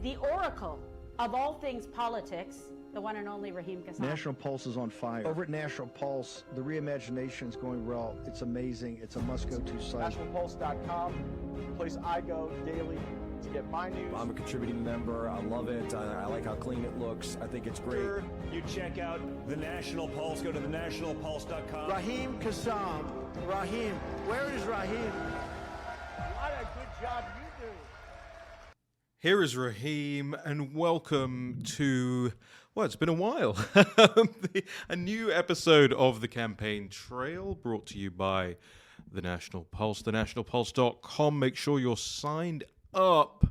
the oracle of all things politics, the one and only Raheem Kassam. National Pulse is on fire. Over at National Pulse, the reimagination is going well. It's amazing. It's a must-go-to site. NationalPulse.com, the place I go daily to get my news. I'm a contributing member. I love it. I like how clean it looks. I think it's great. You check out the National Pulse. Go to thenationalpulse.com. Raheem Kassam. Raheem. Where is Raheem? What a good job you do. Here is Raheem, and welcome to, well, it's been a while, a new episode of the Campaign Trail, brought to you by the National Pulse, thenationalpulse.com. Make sure you're signed up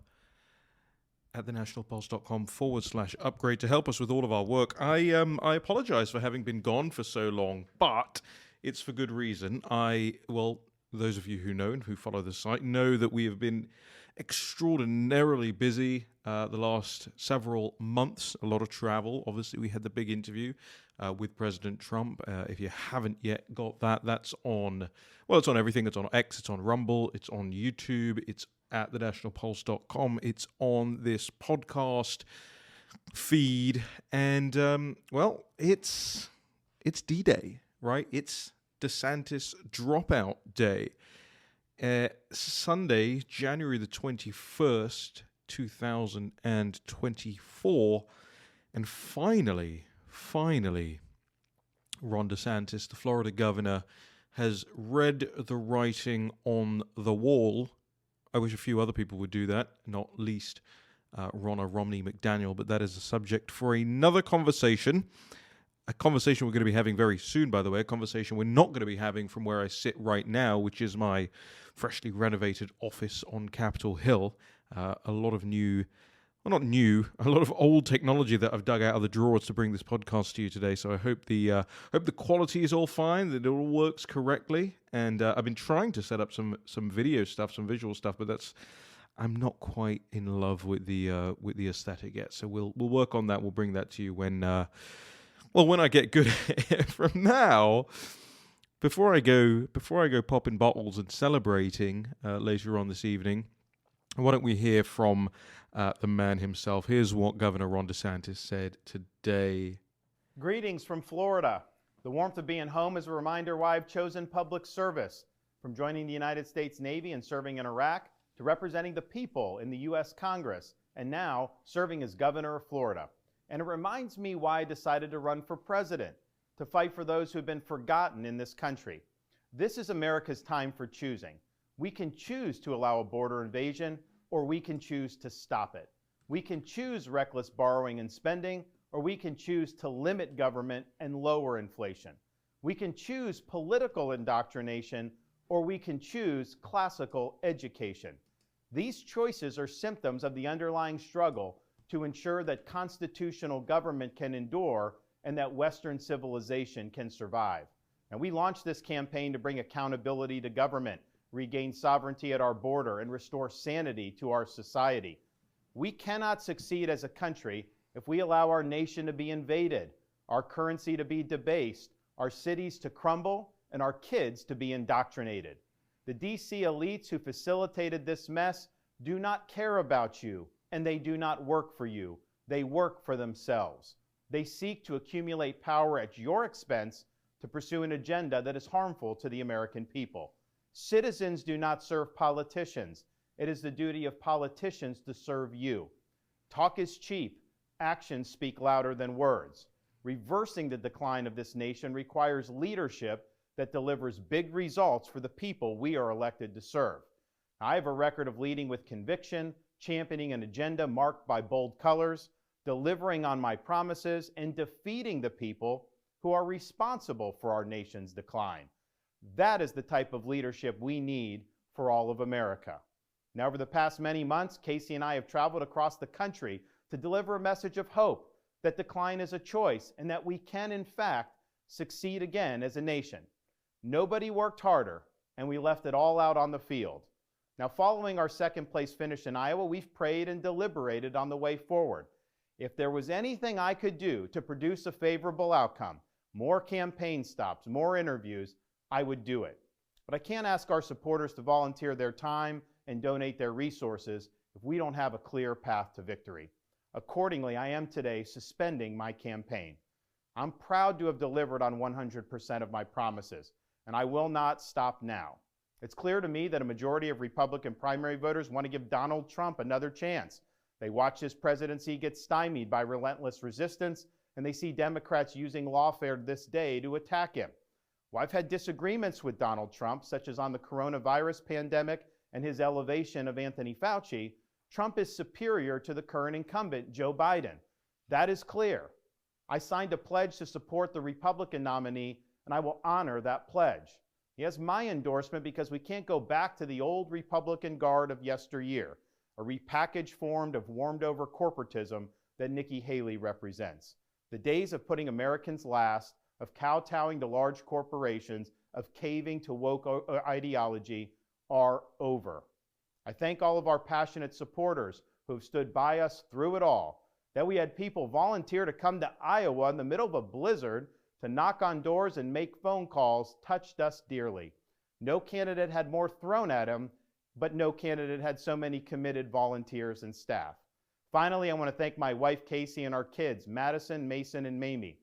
at thenationalpulse.com/upgrade to help us with all of our work. I apologize for having been gone for so long, but it's for good reason. Those of you who know and who follow the site know that we have been extraordinarily busy the last several months. A lot of travel. Obviously, we had the big interview with President Trump. If you haven't yet got that, that's on, well, it's on everything. It's on X, it's on Rumble, it's on YouTube, it's at thenationalpulse.com, it's on this podcast feed, and, well, it's D-Day, right? It's DeSantis Dropout Day. Sunday, January the 21st, 2024, and finally, Ron DeSantis, the Florida governor, has read the writing on the wall. I wish a few other people would do that, not least Ronna Romney McDaniel, but that is a subject for another conversation. A conversation we're going to be having very soon, by the way, a conversation we're not going to be having from where I sit right now, which is my freshly renovated office on Capitol Hill. A lot of a lot of old technology that I've dug out of the drawers to bring this podcast to you today. So I hope the quality is all fine, that it all works correctly. And I've been trying to set up some video stuff, some visual stuff, but I'm not quite in love with the aesthetic yet. So we'll work on that. We'll bring that to you when I get good at it. From now, before I go popping bottles and celebrating later on this evening, why don't we hear from the man himself? Here's what Governor Ron DeSantis said today. Greetings from Florida. The warmth of being home is a reminder why I've chosen public service. From joining the United States Navy and serving in Iraq, to representing the people in the U.S. Congress, and now serving as governor of Florida. And it reminds me why I decided to run for president, to fight for those who have been forgotten in this country. This is America's time for choosing. We can choose to allow a border invasion, or we can choose to stop it. We can choose reckless borrowing and spending, or we can choose to limit government and lower inflation. We can choose political indoctrination, or we can choose classical education. These choices are symptoms of the underlying struggle to ensure that constitutional government can endure and that Western civilization can survive. And we launched this campaign to bring accountability to government, regain sovereignty at our border, and restore sanity to our society. We cannot succeed as a country if we allow our nation to be invaded, our currency to be debased, our cities to crumble, and our kids to be indoctrinated. The DC elites who facilitated this mess do not care about you, and they do not work for you. They work for themselves. They seek to accumulate power at your expense to pursue an agenda that is harmful to the American people. Citizens do not serve politicians. It is the duty of politicians to serve you. Talk is cheap. Actions speak louder than words. Reversing the decline of this nation requires leadership that delivers big results for the people we are elected to serve. I have a record of leading with conviction, championing an agenda marked by bold colors, delivering on my promises, and defeating the people who are responsible for our nation's decline. That is the type of leadership we need for all of America. Now, over the past many months, Casey and I have traveled across the country to deliver a message of hope that decline is a choice and that we can, in fact, succeed again as a nation. Nobody worked harder, and we left it all out on the field. Now, following our second place finish in Iowa, we've prayed and deliberated on the way forward. If there was anything I could do to produce a favorable outcome, more campaign stops, more interviews, I would do it. But I can't ask our supporters to volunteer their time and donate their resources if we don't have a clear path to victory. Accordingly, I am today suspending my campaign. I'm proud to have delivered on 100% of my promises, and I will not stop now. It's clear to me that a majority of Republican primary voters want to give Donald Trump another chance. They watch his presidency get stymied by relentless resistance, and they see Democrats using lawfare this day to attack him. Well, I've had disagreements with Donald Trump, such as on the coronavirus pandemic and his elevation of Anthony Fauci. Trump is superior to the current incumbent, Joe Biden. That is clear. I signed a pledge to support the Republican nominee, and I will honor that pledge. He has my endorsement because we can't go back to the old Republican guard of yesteryear, a repackaged form of warmed-over corporatism that Nikki Haley represents. The days of putting Americans last, of kowtowing to large corporations, of caving to woke ideology are over. I thank all of our passionate supporters who have stood by us through it all. That we had people volunteer to come to Iowa in the middle of a blizzard to knock on doors and make phone calls touched us dearly. No candidate had more thrown at him, but no candidate had so many committed volunteers and staff. Finally, I want to thank my wife, Casey, and our kids, Madison, Mason, and Mamie.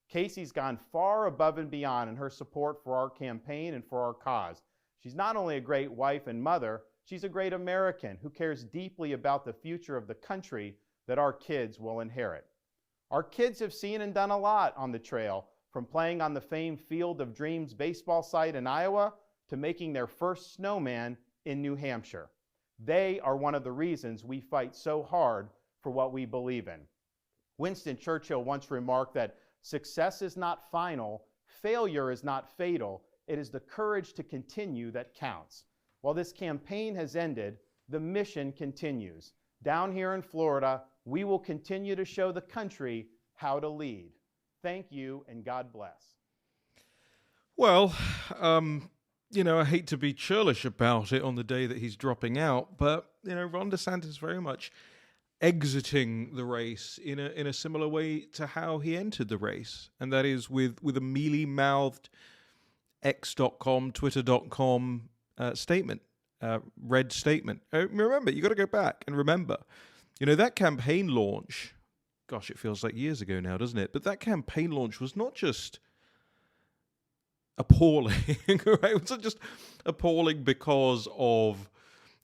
Casey's gone far above and beyond in her support for our campaign and for our cause. She's not only a great wife and mother, she's a great American who cares deeply about the future of the country that our kids will inherit. Our kids have seen and done a lot on the trail, from playing on the famed Field of Dreams baseball site in Iowa to making their first snowman in New Hampshire. They are one of the reasons we fight so hard for what we believe in. Winston Churchill once remarked that success is not final, failure is not fatal, it is the courage to continue that counts. While this campaign has ended, the mission continues. Down here in Florida, we will continue to show the country how to lead. Thank you, and God bless. Well, I hate to be churlish about it on the day that he's dropping out, but, Ron DeSantis very much exiting the race in a similar way to how he entered the race, and that is with a mealy-mouthed X.com, Twitter.com statement, red statement. Remember, you got to go back and remember, that campaign launch, gosh, it feels like years ago now, doesn't it? But that campaign launch was not just appalling, right? It wasn't just appalling because of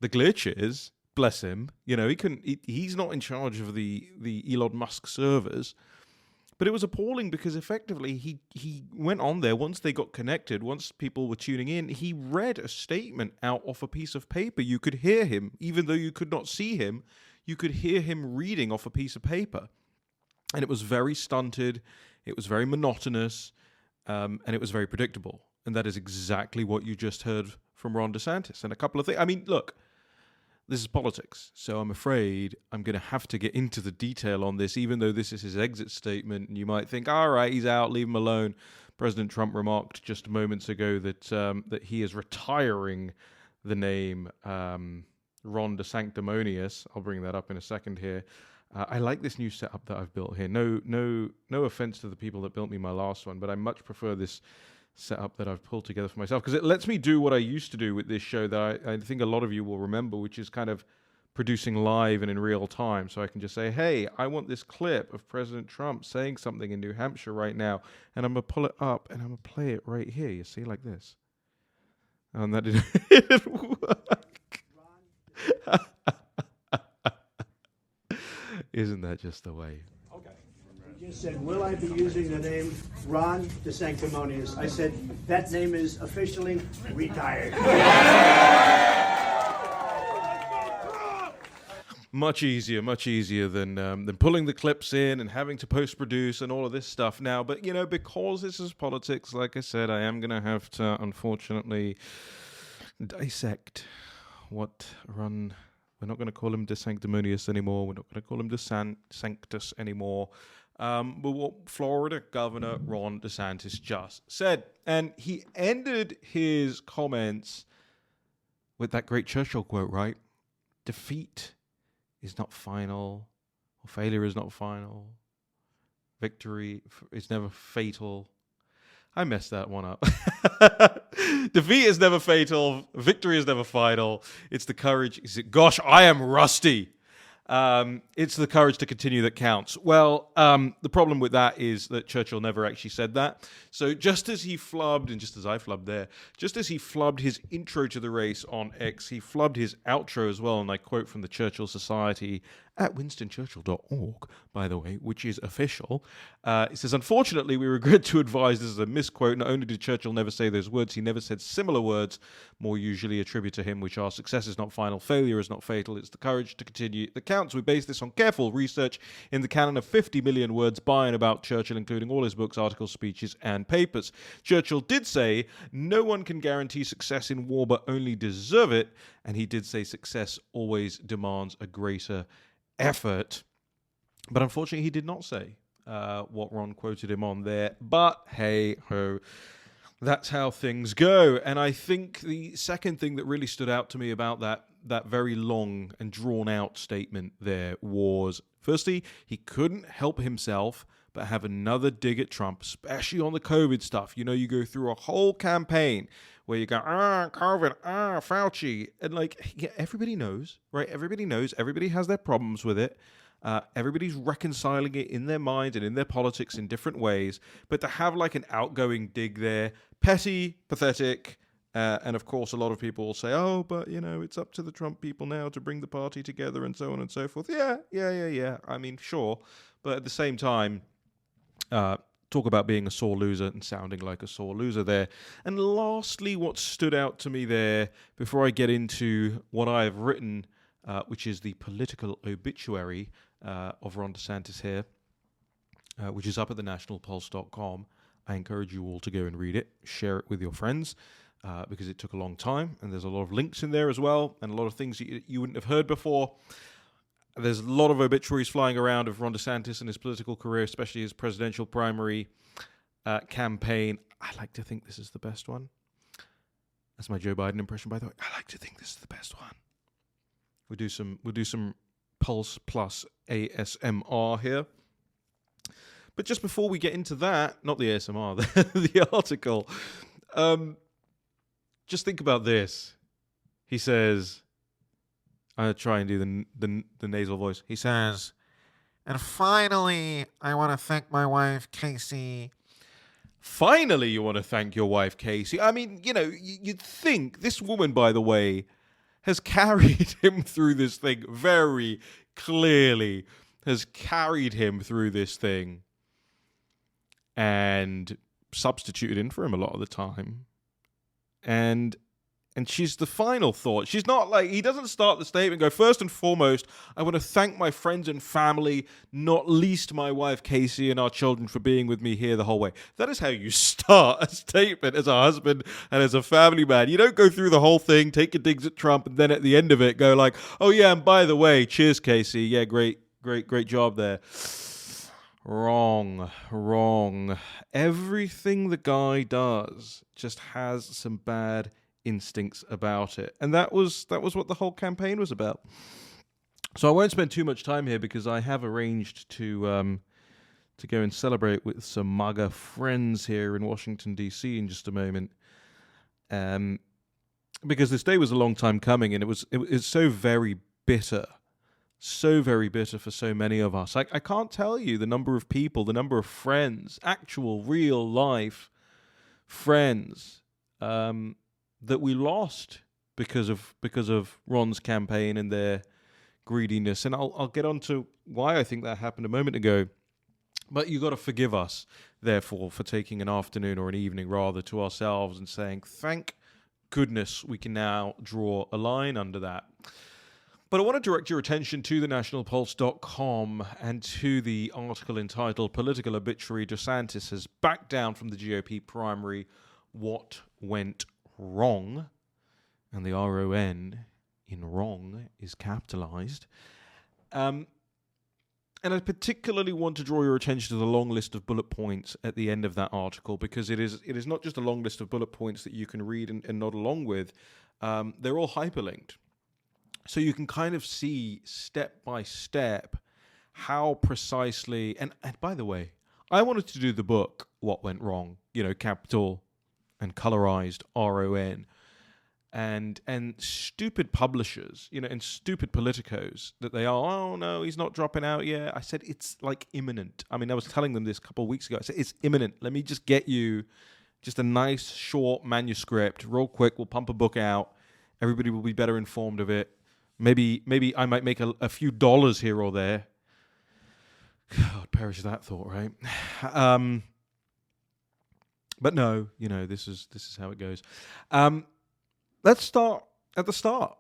the glitches. Bless him. He's not in charge of the Elon Musk servers. But it was appalling because effectively he went on there once they got connected, once people were tuning in, he read a statement out off a piece of paper. You could hear him, even though you could not see him, you could hear him reading off a piece of paper. And it was very stunted, it was very monotonous, and it was very predictable. And that is exactly what you just heard from Ron DeSantis. And a couple of things. I mean, look, this is politics, so I'm afraid I'm going to have to get into the detail on this, even though this is his exit statement, and you might think, all right, he's out, leave him alone. President Trump remarked just moments ago that that he is retiring the name Ron DeSanctimonious. I'll bring that up in a second here. I like this new setup that I've built here. No offense to the people that built me my last one, but I much prefer this setup that I've pulled together for myself, because it lets me do what I used to do with this show that I think a lot of you will remember, which is kind of producing live and in real time. So I can just say, hey, I want this clip of President Trump saying something in New Hampshire right now, and I'm going to pull it up and I'm going to play it right here, you see, like this. And that didn't work. Isn't that just the way? You just said, will I be using the name Ron DeSanctimonious? I said, that name is officially retired. Much easier than pulling the clips in and having to post-produce and all of this stuff now. But, because this is politics, like I said, I am going to have to, unfortunately, dissect what Ron... We're not going to call him DeSanctimonious anymore. We're not going to call him DeSanctus anymore. But what Florida Governor Ron DeSantis just said. And he ended his comments with that great Churchill quote, right? Defeat is not final, or failure is not final. Victory is never fatal. I messed that one up. Defeat is never fatal. Victory is never final. It's the courage. Gosh, I am rusty. It's the courage to continue that counts. Well, the problem with that is that Churchill never actually said that. So just as he flubbed, and just as I flubbed there, just as he flubbed his intro to the race on X, he flubbed his outro as well. And I quote from the Churchill Society at winstonchurchill.org, by the way, which is official. It says, unfortunately, we regret to advise this is a misquote. Not only did Churchill never say those words, he never said similar words, more usually attributed to him, which are success is not final, failure is not fatal, it's the courage to continue that counts. We base this on careful research in the canon of 50 million words by and about Churchill, including all his books, articles, speeches, and papers. Churchill did say, no one can guarantee success in war, but only deserve it. And he did say success always demands a greater effort. But unfortunately, he did not say what Ron quoted him on there. But hey ho, that's how things go. And I think the second thing that really stood out to me about that very long and drawn out statement there was, firstly, he couldn't help himself but have another dig at Trump, especially on the COVID stuff. You know, you go through a whole campaign where you go, COVID, Fauci. And like, yeah, everybody knows, right? Everybody knows. Everybody has their problems with it. Everybody's reconciling it in their minds and in their politics in different ways. But to have like an outgoing dig there, petty, pathetic, and of course, a lot of people will say, oh, but, you know, it's up to the Trump people now to bring the party together and so on and so forth. Yeah. I mean, sure. But at the same time, talk about being a sore loser and sounding like a sore loser there. And lastly, what stood out to me there, before I get into what I have written, which is the political obituary of Ron DeSantis here, which is up at thenationalpulse.com. I encourage you all to go and read it, share it with your friends, because it took a long time, and there's a lot of links in there as well, and a lot of things you wouldn't have heard before. There's a lot of obituaries flying around of Ron DeSantis and his political career, especially his presidential primary campaign. I like to think this is the best one. That's my Joe Biden impression, by the way. I like to think this is the best one. We'll do some Pulse Plus ASMR here. But just before we get into that, not the ASMR, the article, just think about this. He says, I'll try and do the nasal voice. He says, and finally, I want to thank my wife, Casey. Finally, you want to thank your wife, Casey. I mean, you know, you'd think this woman, by the way, has carried him through this thing very clearly, has carried him through this thing and substituted in for him a lot of the time. And she's the final thought. She's not like, he doesn't start the statement and go, first and foremost, I want to thank my friends and family, not least my wife, Casey, and our children for being with me here the whole way. That is how you start a statement as a husband and as a family man. You don't go through the whole thing, take your digs at Trump, and then at the end of it go like, oh yeah, and by the way, cheers, Casey. Yeah, great job there. Wrong. Everything the guy does just has some bad instincts about it, and that was what the whole campaign was about. So I won't spend too much time here because I have arranged to go and celebrate with some MAGA friends here in Washington D.C. in just a moment, because this day was a long time coming, and it was so very bitter for so many of us. I can't tell you the number of people, the number of friends, actual real life friends, that we lost because of Ron's campaign and their greediness. And I'll get on to why I think that happened a moment ago. But you got to forgive us, therefore, for taking an afternoon or an evening rather to ourselves and saying, thank goodness we can now draw a line under that. But I want to direct your attention to thenationalpulse.com and to the article entitled Political Obituary, DeSantis has backed down from the GOP primary. What went wrong? And the RON in wrong is capitalized. And I particularly want to draw your attention to the long list of bullet points at the end of that article, because it is not just a long list of bullet points that you can read and nod along with. They're all hyperlinked. So you can kind of see step by step how precisely, and by the way, I wanted to do the book, What Went Wrong, capital and colorized RON. And stupid publishers, and stupid politicos that they are, oh no, he's not dropping out yet. I said, it's like imminent. I mean, I was telling them this a couple of weeks ago. I said, it's imminent. Let me just get you just a nice short manuscript, real quick. We'll pump a book out. Everybody will be better informed of it. Maybe I might make a few dollars here or there. God, perish that thought, right? But no, this is how it goes. Let's start at the start.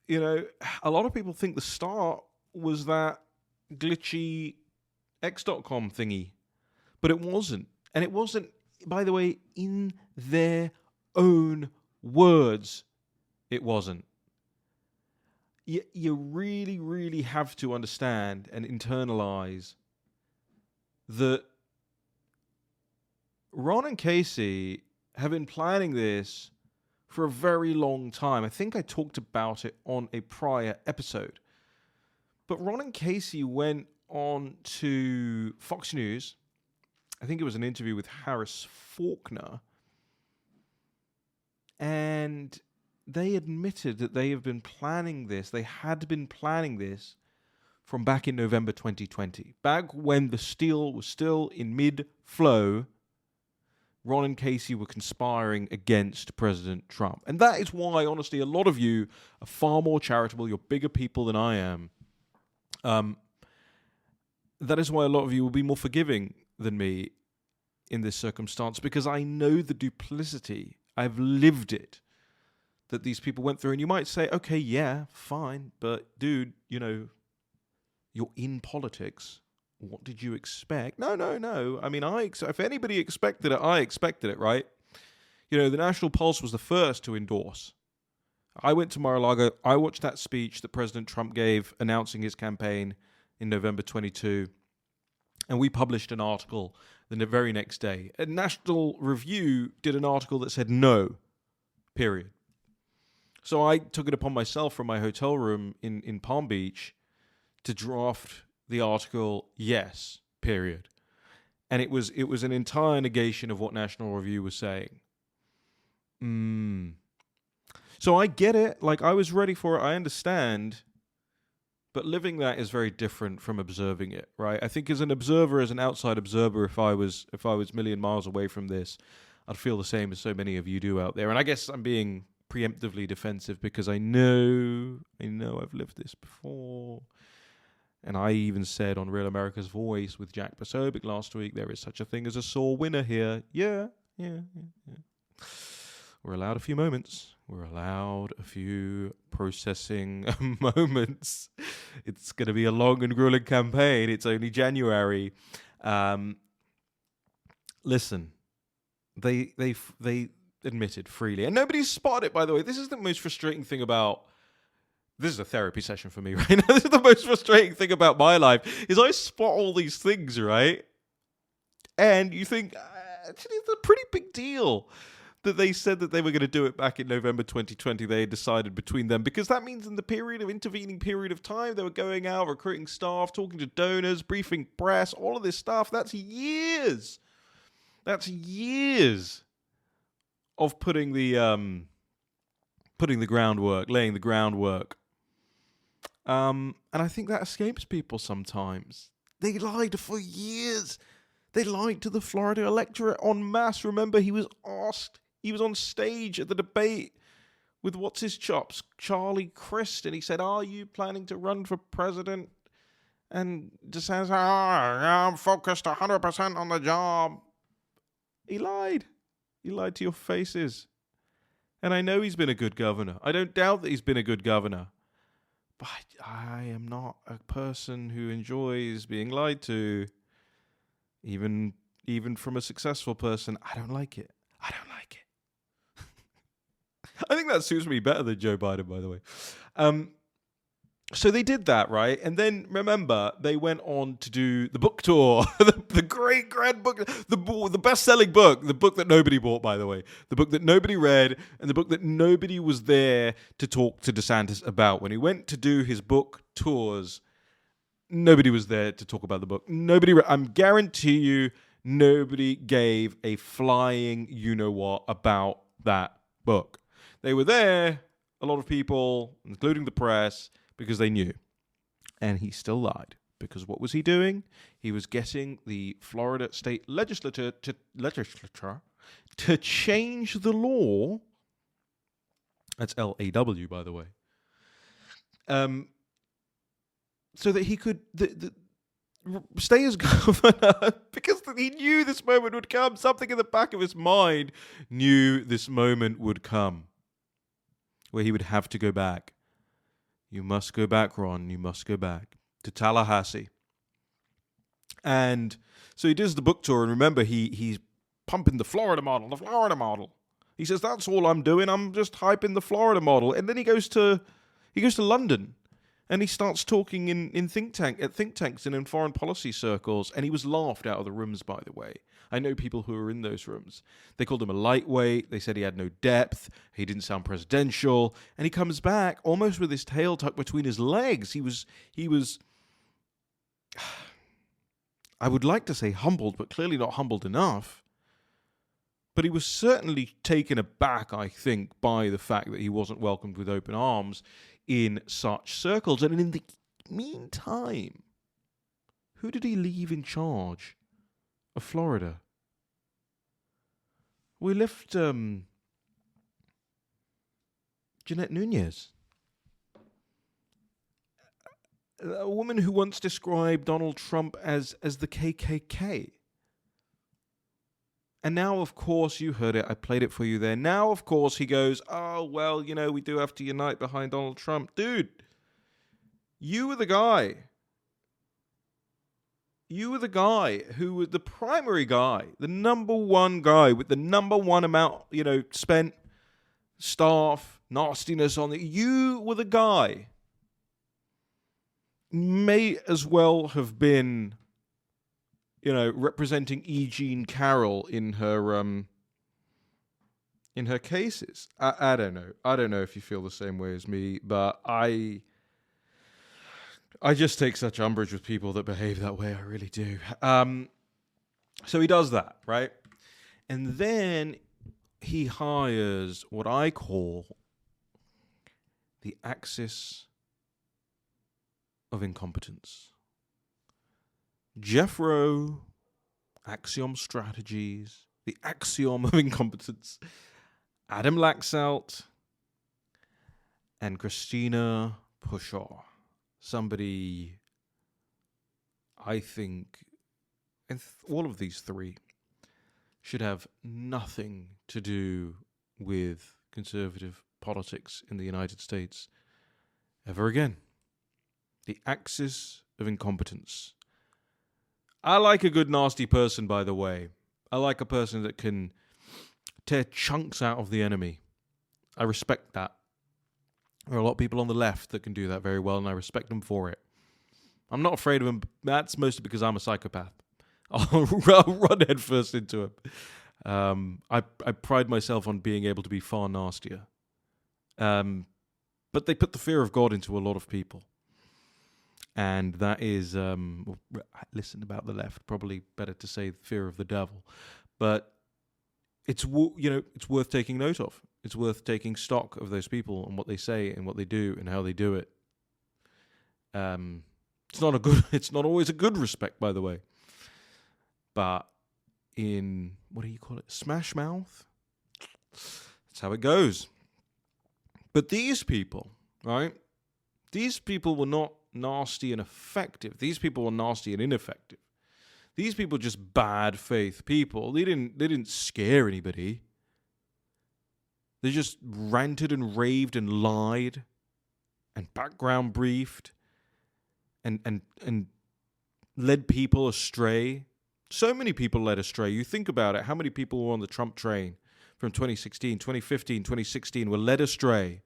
A lot of people think the start was that glitchy X.com thingy, but it wasn't. And it wasn't, by the way, in their own words, it wasn't. You really, really have to understand and internalize that Ron and Casey have been planning this for a very long time. I think I talked about it on a prior episode. But Ron and Casey went on to Fox News. I think it was an interview with Harris Faulkner. And they admitted that they have been planning this. They had been planning this from back in November 2020. Back when the steel was still in mid-flow, Ron and Casey were conspiring against President Trump. And that is why, honestly, a lot of you are far more charitable. You're bigger people than I am. That is why a lot of you will be more forgiving than me in this circumstance, because I know the duplicity. I've lived it, that these people went through. And you might say, okay, yeah, fine. But dude, you're in politics. What did you expect? No. I mean, if anybody expected it, I expected it, right? The National Pulse was the first to endorse. I went to Mar-a-Lago. I watched that speech that President Trump gave announcing his campaign in November 22. And we published an article the very next day. A National Review did an article that said no, period. So I took it upon myself from my hotel room in Palm Beach to draft the article, yes, period. And it was an entire negation of what National Review was saying. So I get it. Like, I was ready for it. I understand. But living that is very different from observing it, right? I think as an observer, as an outside observer, if I was a million miles away from this, I'd feel the same as so many of you do out there. And I guess I'm being preemptively defensive because I know I've lived this before. And I even said on Real America's Voice with Jack Posobiec last week, there is such a thing as a sore winner here. Yeah. We're allowed a few moments. We're allowed a few processing moments. It's going to be a long and grueling campaign. It's only January. Listen, they admitted freely. And nobody's spotted it, by the way. This is the most frustrating thing about... This is a therapy session for me right now. This is the most frustrating thing about my life, is I spot all these things, right? And you think, actually, it's a pretty big deal that they said that they were going to do it back in November 2020. They had decided between them, because that means in the intervening period of time, they were going out, recruiting staff, talking to donors, briefing press, all of this stuff. That's years. That's years of putting the groundwork, laying the groundwork. And I think that escapes people sometimes. They lied for years. They lied to the Florida electorate en masse. Remember, he was asked, he was on stage at the debate with what's his chops, Charlie Crist, and he said, "Are you planning to run for president?" And DeSantis, I'm focused 100% on the job. He lied. He lied to your faces. And I know he's been a good governor. I don't doubt that he's been a good governor. But I am not a person who enjoys being lied to. Even from a successful person, I don't like it. I don't like it. I think that suits me better than Joe Biden, by the way. So they did that, right? And then, remember, they went on to do the book tour, the great grand book, the best-selling book, the book that nobody bought, by the way, the book that nobody read, and the book that nobody was there to talk to DeSantis about. When he went to do his book tours, nobody was there to talk about the book. I guarantee you, Nobody gave a flying you-know-what about that book. They were there, a lot of people, including the press, because they knew. And he still lied. Because what was he doing? He was getting the Florida state legislature to change the law. That's L-A-W, by the way. So that he could stay as governor, because he knew this moment would come. Something in the back of his mind knew this moment would come, where he would have to go back. You must go back, Ron. You must go back to Tallahassee. And so he does the book tour, and remember, he's pumping the Florida model. He says, that's all I'm doing. I'm just hyping the Florida model. And then he goes to London. And he starts talking at think tanks and in foreign policy circles, and he was laughed out of the rooms, by the way. I know people who were in those rooms. They called him a lightweight. They said he had no depth. He didn't sound presidential. And he comes back almost with his tail tucked between his legs. He was I would like to say humbled, but clearly not humbled enough. But he was certainly taken aback, I think, by the fact that he wasn't welcomed with open arms in such circles. And in the meantime, who did he leave in charge of Florida? We left Jeanette Nunez, a woman who once described Donald Trump as the KKK. And now, of course, you heard it. I played it for you there. Now, of course, he goes, oh, well, we do have to unite behind Donald Trump. Dude, you were the guy. You were the guy who was the primary guy, the number one guy with the number one amount, spent staff, nastiness on it. You were the guy. May as well have been representing E. Jean Carroll in her cases. I don't know. I don't know if you feel the same way as me, but I just take such umbrage with people that behave that way. I really do. So he does that, right? And then he hires what I call the axis of incompetence. Jeff Rowe, Axiom Strategies, the Axiom of Incompetence, Adam Laxalt, and Christina Pushaw. Somebody, I think, and all of these three should have nothing to do with conservative politics in the United States ever again. The axis of incompetence. I like a good nasty person, by the way. I like a person that can tear chunks out of the enemy. I respect that. There are a lot of people on the left that can do that very well, and I respect them for it. I'm not afraid of them. That's mostly because I'm a psychopath. I'll run headfirst into him. I pride myself on being able to be far nastier. But they put the fear of God into a lot of people. And that is, listen about the left, probably better to say fear of the devil. But it's worth taking note of. It's worth taking stock of those people and what they say and what they do and how they do it. It's not always a good respect, by the way. But in, what do you call it? Smash mouth? That's how it goes. But these people, right? These people were not nasty and effective. These people were nasty and ineffective. These people are just bad faith people. They didn't scare anybody. They just ranted and raved and lied and background briefed and led people astray. So many people led astray. You think about it. How many people were on the Trump train from 2016, 2015, 2016 were led astray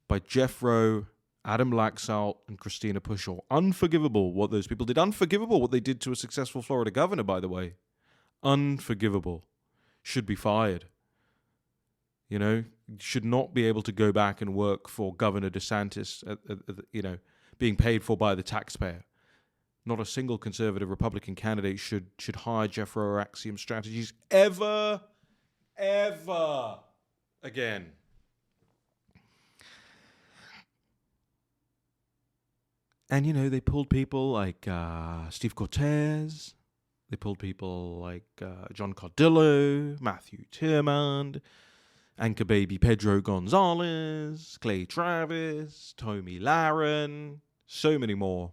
by Jeff Rowe, Adam Laxalt, and Christina Pushaw. Unforgivable what those people did. Unforgivable what they did to a successful Florida governor, by the way. Unforgivable. Should be fired. Should not be able to go back and work for Governor DeSantis, being paid for by the taxpayer. not a single conservative Republican candidate should hire Jeffro or Axiom Strategies ever again. And, you know, they pulled people like Steve Cortez. They pulled people like John Cardillo, Matthew Tiermand, Anchor Baby Pedro Gonzalez, Clay Travis, Tommy Lahren, so many more.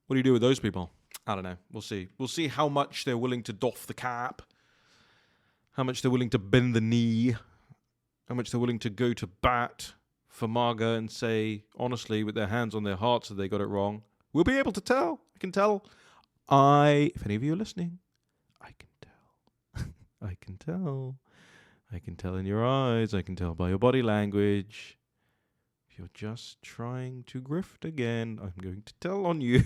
What do you do with those people? I don't know. We'll see. We'll see how much they're willing to doff the cap, how much they're willing to bend the knee, how much they're willing to go to bat for MAGA and say, honestly, with their hands on their hearts, that they got it wrong. We'll be able to tell. I can tell. If any of you are listening, I can tell. I can tell. I can tell in your eyes. I can tell by your body language. If you're just trying to grift again, I'm going to tell on you.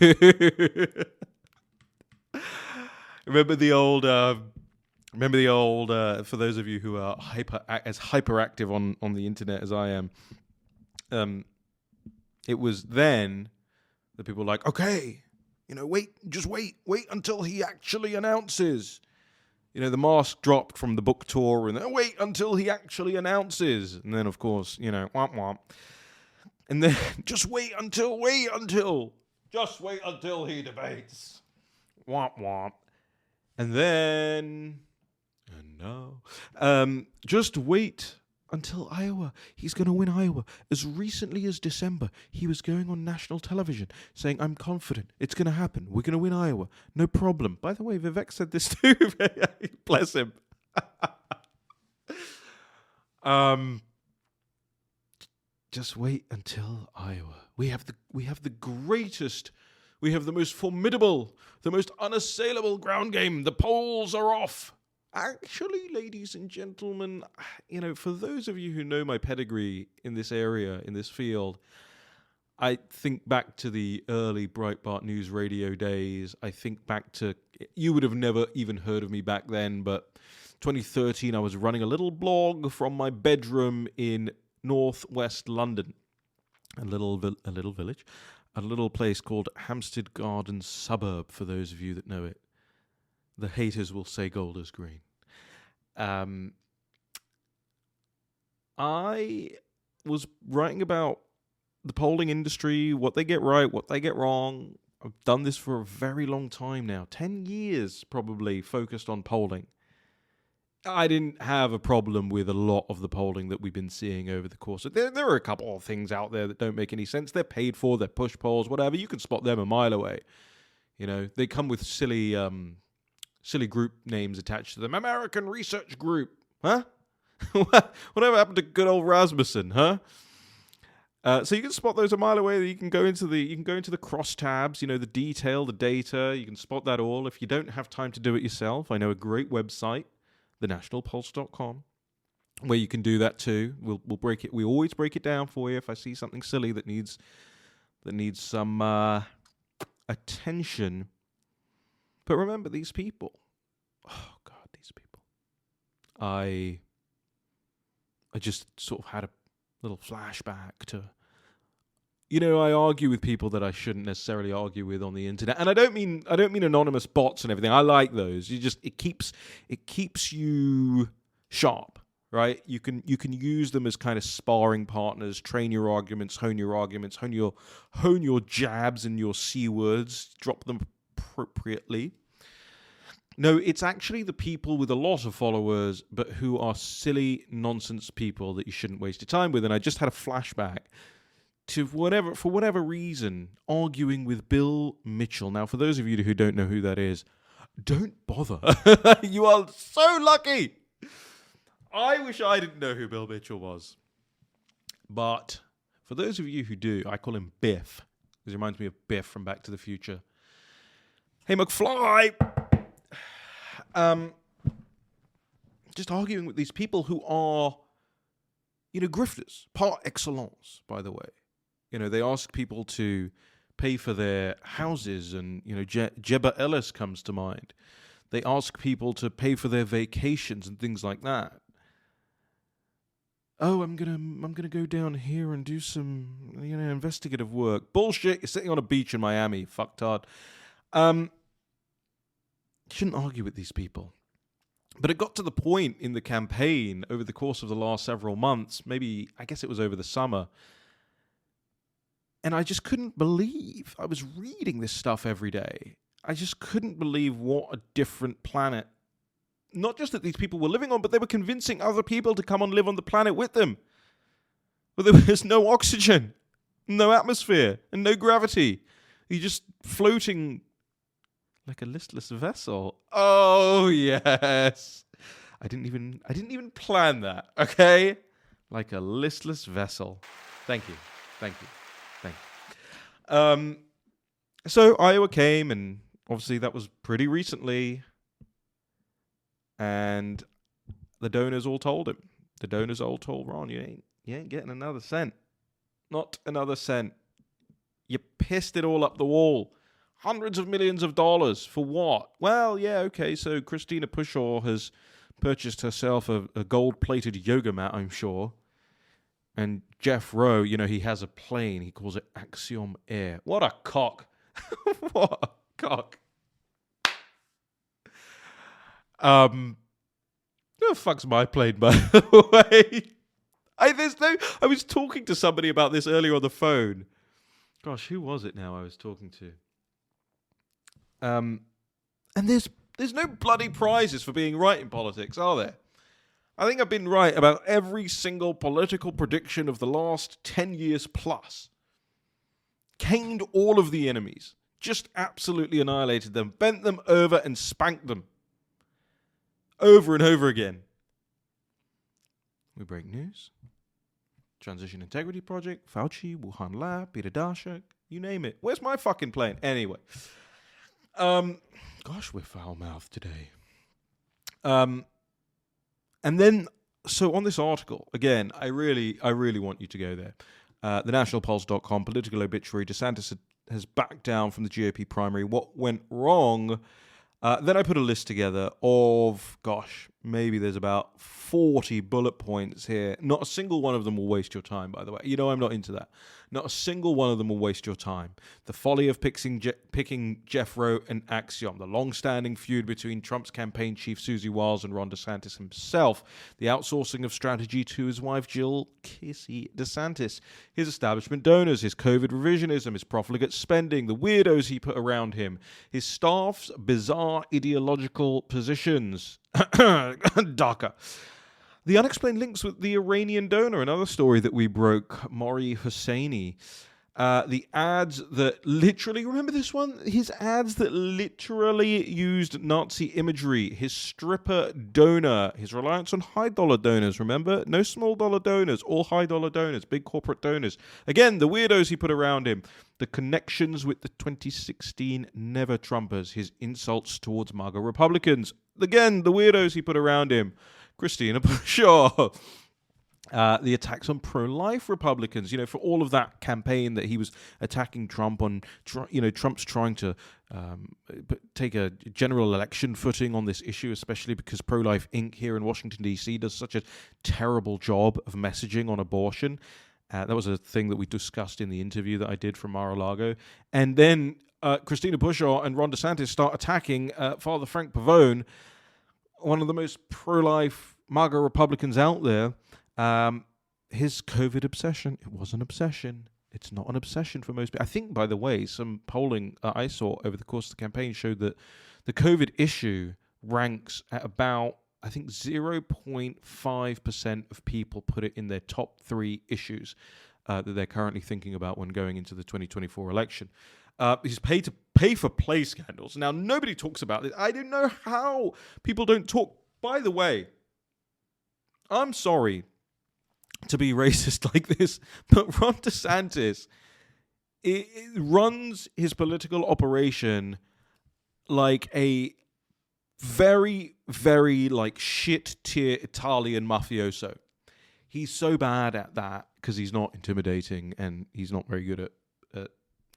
Remember the old, for those of you who are as hyperactive on the internet as I am, it was then that people were like, okay, you know, wait until he actually announces. You know, the mask dropped from the book tour, and then wait until he actually announces. And then, of course, you know, womp womp. And then just wait until he debates. Womp womp. And then, and now, just wait until Iowa. He's going to win Iowa. As recently as December, he was going on national television saying, I'm confident. It's going to happen. We're going to win Iowa. No problem. By the way, Vivek said this too. Bless him. Just wait until Iowa. We have the greatest, we have the most formidable, the most unassailable ground game. The polls are off. Actually, ladies and gentlemen, you know, for those of you who know my pedigree in this area, in this field, I think back to the early Breitbart News Radio days. I think back to, you would have never even heard of me back then, but 2013, I was running a little blog from my bedroom in northwest London, a little village, a little place called Hampstead Garden Suburb, for those of you that know it. The haters will say Golders Green. I was writing about the polling industry, what they get right, what they get wrong. I've done this for a very long time now, 10 years probably, focused on polling. I didn't have a problem with a lot of the polling that we've been seeing over the course of... There are a couple of things out there that don't make any sense. They're paid for, they're push polls, whatever. You can spot them a mile away. You know, they come with silly group names attached to them. American Research Group. Huh? Whatever happened to good old Rasmussen, huh? So you can spot those a mile away. You can go into the crosstabs, you know, the detail, the data. You can spot that all. If you don't have time to do it yourself, I know a great website, thenationalpulse.com, where you can do that too. We'll break it. We always break it down for you if I see something silly that needs some attention. But remember, these people. Oh God, these people. I just sort of had a little flashback to, you know, I argue with people that I shouldn't necessarily argue with on the internet, and I don't mean anonymous bots and everything. I like those. It keeps you sharp, right? You can use them as kind of sparring partners, train your arguments, hone your jabs and your C words, drop them appropriately. No, it's actually the people with a lot of followers, but who are silly nonsense people that you shouldn't waste your time with. And I just had a flashback to for whatever reason, arguing with Bill Mitchell. Now, for those of you who don't know who that is, don't bother. You are so lucky. I wish I didn't know who Bill Mitchell was. But for those of you who do, I call him Biff, because he reminds me of Biff from Back to the Future. Hey, McFly! Just arguing with these people who are, you know, grifters, par excellence, by the way. You know, they ask people to pay for their houses, and, you know, Jebba Ellis comes to mind. They ask people to pay for their vacations and things like that. oh, I'm gonna go down here and do some, investigative work. Bullshit. You're sitting on a beach in Miami, fucktard. You shouldn't argue with these people. But it got to the point in the campaign over the course of the last several months, maybe, I guess it was over the summer, and I just couldn't believe, I was reading this stuff every day. I just couldn't believe what a different planet, not just that these people were living on, but they were convincing other people to come and live on the planet with them. But there was no oxygen, no atmosphere, and no gravity. You're just floating like a listless vessel. Oh, yes. I didn't even plan that, okay? Like a listless vessel. Thank you. So Iowa came, and obviously that was pretty recently. And the donors all told him. The donors all told Ron, you ain't getting another cent. Not another cent. You pissed it all up the wall. Hundreds of millions of dollars. For what? Well, yeah, okay, so Christina Pushaw has purchased herself a gold-plated yoga mat, I'm sure. And Jeff Rowe, he has a plane. He calls it Axiom Air. What a cock. What a cock. Who the fuck's my plane, by the way? I was talking to somebody about this earlier on the phone. Gosh, who was it now I was talking to? And there's no bloody prizes for being right in politics, are there? I think I've been right about every single political prediction of the last 10 years plus. Caned all of the enemies. Just absolutely annihilated them. Bent them over and spanked them. Over and over again. We break news. Transition Integrity Project, Fauci, Wuhan Lab, Peter Daszak, you name it. Where's my fucking plane? Anyway. Gosh, we're foul-mouthed today. And then, so on this article, again, I really want you to go there. TheNationalPulse.com, political obituary. DeSantis has backed down from the GOP primary. What went wrong? Then I put a list together of, maybe there's about 40 bullet points here. Not a single one of them will waste your time, by the way. I'm not into that. Not a single one of them will waste your time. The folly of picking Jeff Rowe and Axiom, the long-standing feud between Trump's campaign chief Susie Wiles and Ron DeSantis himself, the outsourcing of strategy to his wife Jill Kissy DeSantis, his establishment donors, his COVID revisionism, his profligate spending, the weirdos he put around him, his staff's bizarre ideological positions. DACA. The unexplained links with the Iranian donor, another story that we broke, Mori Hosseini. The ads that literally, remember this one? His ads that literally used Nazi imagery. His stripper donor. His reliance on high-dollar donors, remember? No small-dollar donors, all high-dollar donors, big corporate donors. Again, the weirdos he put around him. The connections with the 2016 Never-Trumpers. His insults towards MAGA Republicans. Again, the weirdos he put around him. Christina Pushaw. The attacks on pro-life Republicans, for all of that campaign that he was attacking Trump on, Trump's trying to take a general election footing on this issue, especially because Pro-Life Inc. here in Washington, D.C. does such a terrible job of messaging on abortion. That was a thing that we discussed in the interview that I did from Mar-a-Lago. And then Christina Pushaw and Ron DeSantis start attacking Father Frank Pavone, one of the most pro-life MAGA Republicans out there. His COVID obsession, it was an obsession. It's not an obsession for most people. I think, by the way, some polling I saw over the course of the campaign showed that the COVID issue ranks at about, 0.5% of people put it in their top 3 issues that they're currently thinking about when going into the 2024 election. He's paid to pay for play scandals. Now, nobody talks about this. I don't know how people don't talk. By the way, I'm sorry to be racist like this, but Ron DeSantis it runs his political operation like a very, very shit tier Italian mafioso. He's so bad at that because he's not intimidating and he's not very good at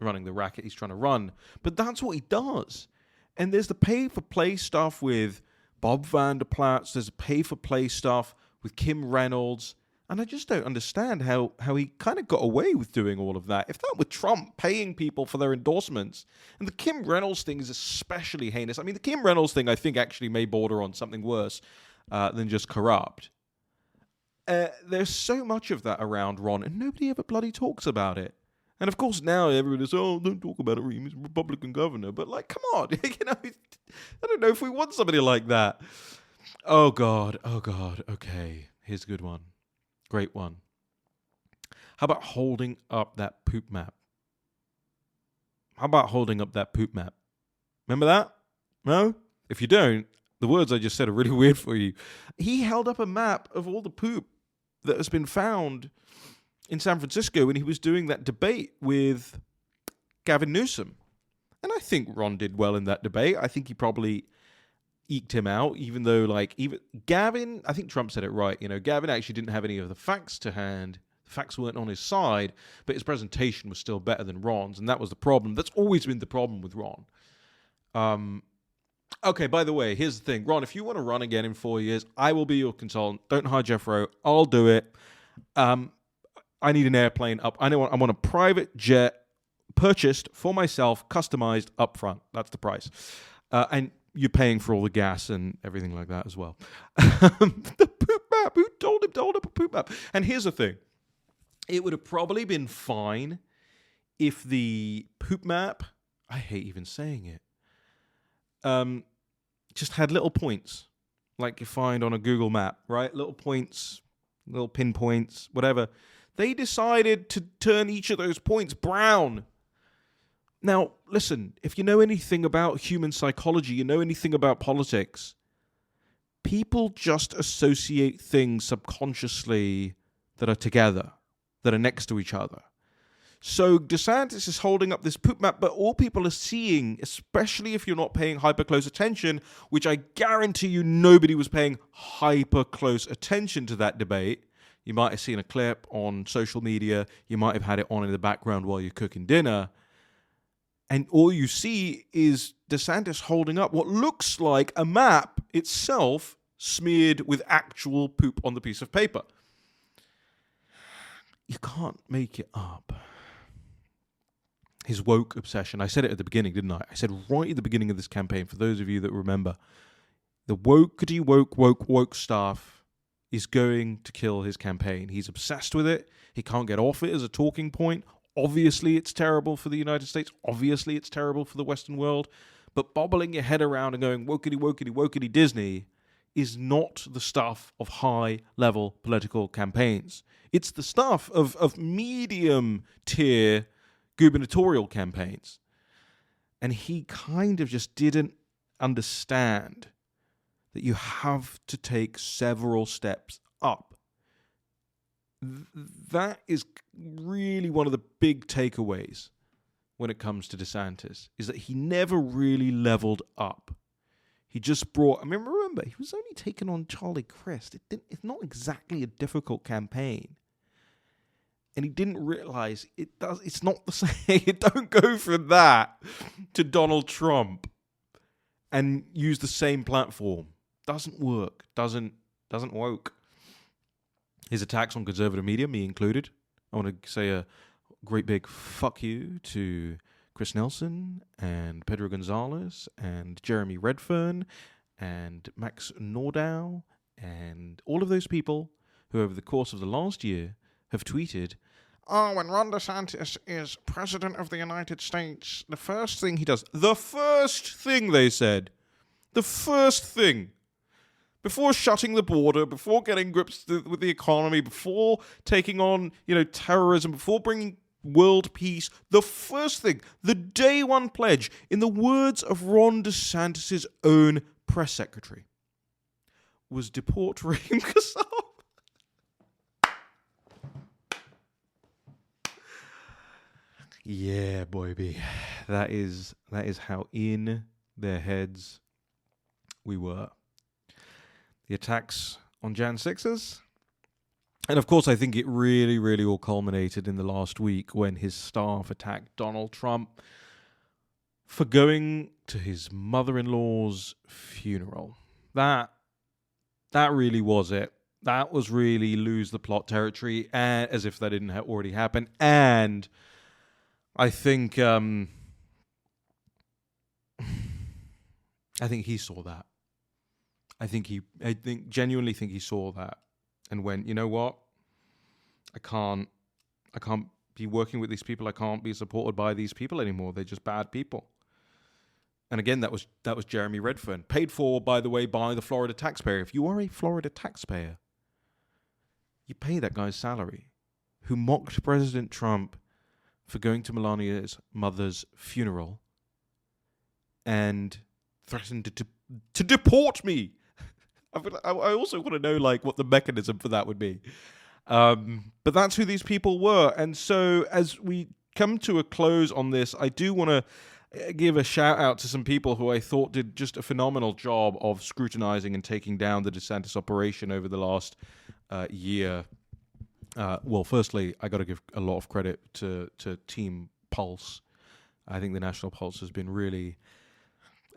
running the racket he's trying to run. But that's what he does. And there's the pay-for-play stuff with Bob Vander Plaats. There's the pay-for-play stuff with Kim Reynolds. And I just don't understand how he kind of got away with doing all of that. If that were Trump paying people for their endorsements, and the Kim Reynolds thing is especially heinous. I mean, the Kim Reynolds thing, I think, actually may border on something worse than just corrupt. There's so much of that around Ron, and nobody ever bloody talks about it. And of course now everybody's, don't talk about it, he's a Republican governor. But like, come on, I don't know if we want somebody like that. Oh God, okay, here's a good one. Great one. How about holding up that poop map? Remember that? No? If you don't, the words I just said are really weird for you. He held up a map of all the poop that has been found in San Francisco when he was doing that debate with Gavin Newsom. And I think Ron did well in that debate. I think he probably eked him out, even though, even Gavin, I think Trump said it right, Gavin actually didn't have any of the facts to hand. The facts weren't on his side, but his presentation was still better than Ron's, and that was the problem. That's always been the problem with Ron. Okay, by the way, here's the thing. Ron, if you want to run again in 4 years, I will be your consultant. Don't hire Jeff Rowe. I'll do it. I need an airplane up. I want a private jet purchased for myself, customized up front. That's the price. And you're paying for all the gas and everything like that as well. The poop map. Who told him to hold up a poop map? And here's the thing. It would have probably been fine if the poop map, I hate even saying it, just had little points like you find on a Google map, right? Little points, little pinpoints, whatever. They decided to turn each of those points brown. Now, listen, if you know anything about human psychology, you know anything about politics, people just associate things subconsciously that are together, that are next to each other. So DeSantis is holding up this poop map, but all people are seeing, especially if you're not paying hyper close attention, which I guarantee you nobody was paying hyper close attention to that debate. You might have seen a clip on social media. You might have had it on in the background while you're cooking dinner. And all you see is DeSantis holding up what looks like a map itself smeared with actual poop on the piece of paper. You can't make it up. His woke obsession. I said it at the beginning, didn't I? I said right at the beginning of this campaign, for those of you that remember, the woke stuff is going to kill his campaign. He's obsessed with it. He can't get off it as a talking point. Obviously, it's terrible for the United States. Obviously, it's terrible for the Western world. But bobbling your head around and going wokety Disney is not the stuff of high-level political campaigns. It's the stuff of medium-tier gubernatorial campaigns. And he kind of just didn't understand that you have to take several steps up. That is really one of the big takeaways when it comes to DeSantis, is that he never really leveled up. He just brought, remember, he was only taking on Charlie Crist. It's not exactly a difficult campaign. And he didn't realize it's not the same. You don't go from that to Donald Trump and use the same platform. Doesn't work. Doesn't woke. His attacks on conservative media, me included. I want to say a great big fuck you to Chris Nelson and Pedro Gonzalez and Jeremy Redfern and Max Nordau and all of those people who over the course of the last year have tweeted, when Ron DeSantis is president of the United States, the first thing he does, the first thing they said, the first thing, before shutting the border, before getting grips with the economy, before taking on, terrorism, before bringing world peace, the first thing, the day one pledge, in the words of Ron DeSantis' own press secretary, was deport Raheem Kassam. Yeah, boy, that is how in their heads we were. The attacks on Jan 6ers. And of course, I think it really, really all culminated in the last week when his staff attacked Donald Trump for going to his mother-in-law's funeral. That really was it. That was really lose the plot territory, and as if that didn't already happen. And I think he saw that. I genuinely think he saw that and went, you know what? I can't be working with these people. I can't be supported by these people anymore. They're just bad people. And again, that was Jeremy Redfern, paid for, by the way, by the Florida taxpayer. If you are a Florida taxpayer, you pay that guy's salary, who mocked President Trump for going to Melania's mother's funeral and threatened to deport me. I also want to know, like, what the mechanism for that would be. But that's who these people were. And so as we come to a close on this, I do want to give a shout out to some people who I thought did just a phenomenal job of scrutinizing and taking down the DeSantis operation over the last year. Well, firstly, I got to give a lot of credit to Team Pulse. I think the National Pulse has been really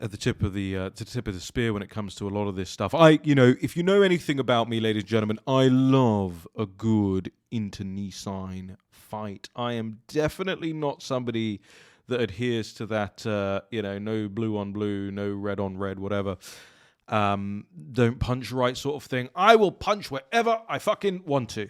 at the tip of the spear when it comes to a lot of this stuff. If you know anything about me, ladies and gentlemen, I love a good internecine fight. I am definitely not somebody that adheres to that, no blue on blue, no red on red, whatever. Don't punch right sort of thing. I will punch wherever I fucking want to.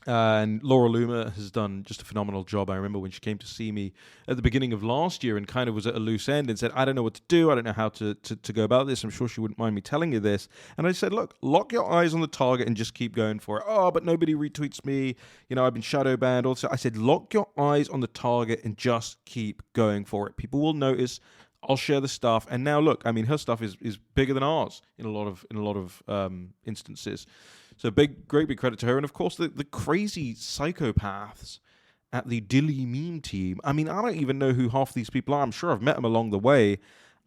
And Laura Loomer has done just a phenomenal job. I remember when she came to see me at the beginning of last year and kind of was at a loose end and said, I don't know what to do. I don't know how to go about this. I'm sure she wouldn't mind me telling you this. And I said, look, lock your eyes on the target and just keep going for it. Oh, but nobody retweets me. I've been shadow banned. Also, I said, lock your eyes on the target and just keep going for it. People will notice. I'll share the stuff. And now look, her stuff is bigger than ours in a lot of instances. So great big credit to her. And of course, the crazy psychopaths at the Dilly meme team. I don't even know who half these people are. I'm sure I've met them along the way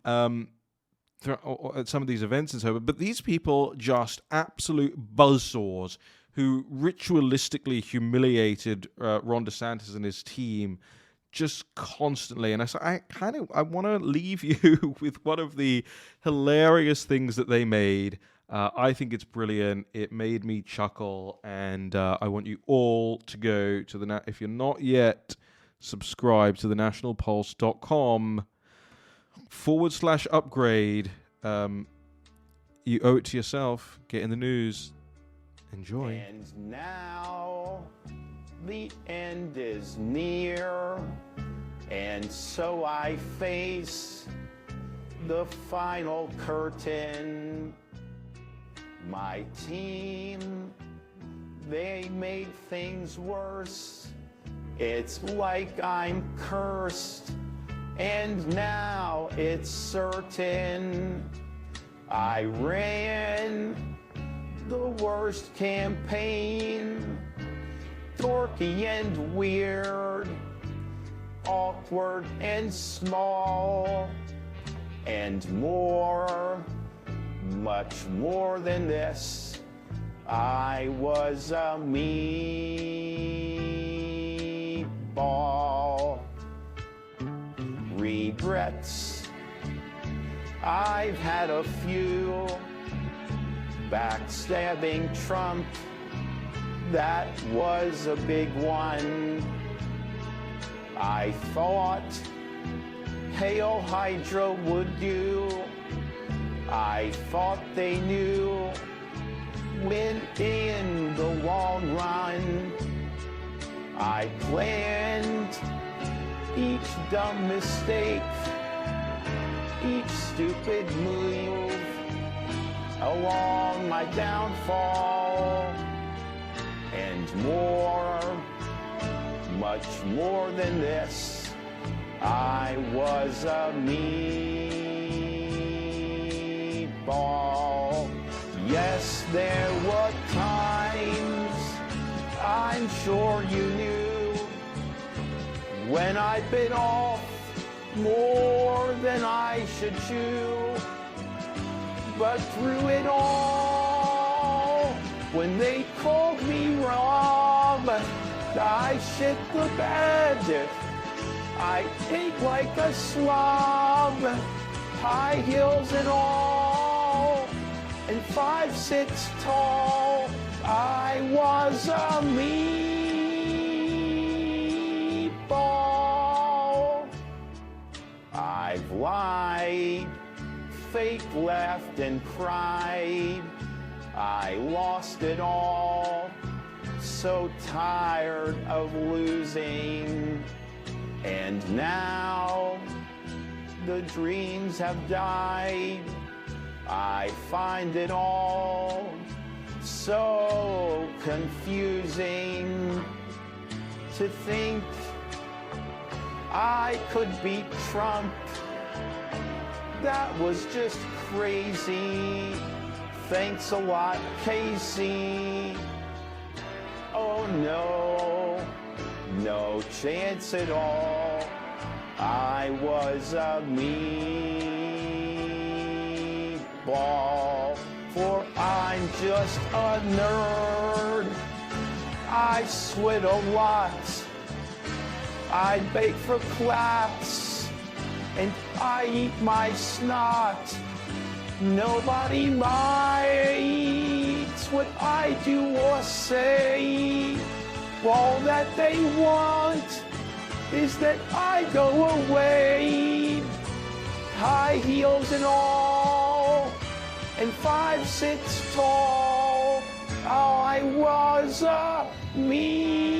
at some of these events and so on. But these people, just absolute buzzsaws who ritualistically humiliated Ron DeSantis and his team just constantly. And I want to leave you with one of the hilarious things that they made. I think it's brilliant. It made me chuckle, and I want you all to go to if you're not yet subscribed to thenationalpulse.com/upgrade. You owe it to yourself. Get in the news. Enjoy. And now the end is near, and so I face the final curtain. My team, they made things worse. It's like I'm cursed, and now it's certain I ran the worst campaign. Dorky and weird, awkward and small, and much more than this. I was a meatball. Regrets, I've had a few. Backstabbing Trump, that was a big one. I thought Hail Hydra would do. I thought they knew. Win in the long run. I planned each dumb mistake, each stupid move along my downfall, and much more than this. I was a meatball. Yes, there were times, I'm sure you knew, when I bit off more than I should chew. But through it all, when they called me Rob, I shit the bed. I ate like a slob, high heels and all. and 5'6" tall. I was a meatball. I've lied, fake laughed and cried. I lost it all, so tired of losing. And now the dreams have died. I find it all so confusing to think I could beat Trump. That was just crazy. Thanks a lot, Casey. Oh no, no chance at all. I was a meatball, for I'm just a nerd. I sweat a lot. I bake for class, and I eat my snot. Nobody minds what I do or say. All that they want is that I go away. High heels and all, and 5'6" tall. I was a meatball.